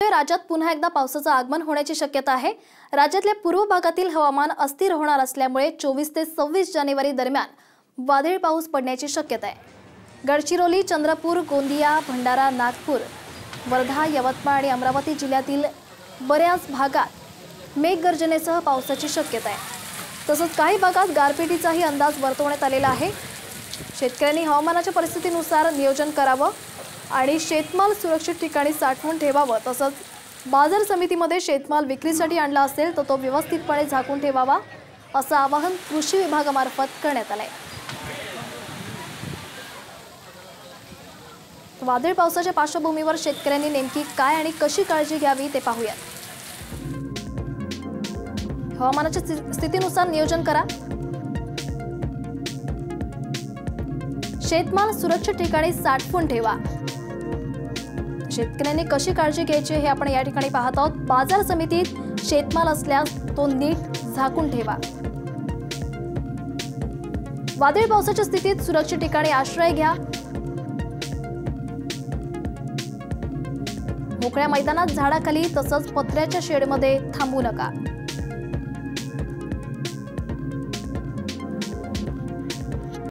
राज्यात पुन्हा एकदा पावसाचं आगमन होण्याची शक्यता आहे। राज्यातल्या पूर्व भागातील हवामान अस्थिर होणार असल्यामुळे 24 ते 26 जानेवारी दरम्यान वादळी पाऊस पडण्याची शक्यता आहे। गडचिरोली, चंद्रपूर, गोंदिया, भंडारा, नागपूर, वर्धा, यवतमाळ आणि अमरावती जिल्ह्यातील बऱ्याच भागात मेघगर्जनेसह पावसाची शक्यता आहे। तसंच काही भागात गारपिटीचाही अंदाज वर्तवण्यात आलेला आहे। शेतकऱ्यांनी हवामानाच्या परिस्थितीनुसार नियोजन करावं आणि शेतमाल सुरक्षित ठिकाणी साठवून ठेवावं। तसंच बाजार समितीमध्ये शेतमाल विक्रीसाठी आणला असेल तर तो व्यवस्थितपणे झाकून ठेवावा, असं आवाहन कृषी विभागामार्फत करण्यात आलंय। वादळी पावसाच्या पार्श्वभूमीवर शेतकऱ्यांनी नेमकी काय आणि कशी काळजी घ्यावी ते पाहूयात। हवामानाच्या स्थितीनुसार नियोजन करा। शेतमाल सुरक्षित ठिकाणी साठवून ठेवा। शेतकऱ्यांनी कशी काळजी घ्यायची हे आपण या ठिकाणी पाहत आहोत। बाजार समितीत शेतमाल असल्यास तो नीट झाकून ठेवा। वादळी पावसाच्या स्थितीत सुरक्षित ठिकाणी आश्रय घ्या। मोकळ्या मैदानात, झाडाखाली तसंच पत्र्याच्या शेडमध्ये थांबू नका।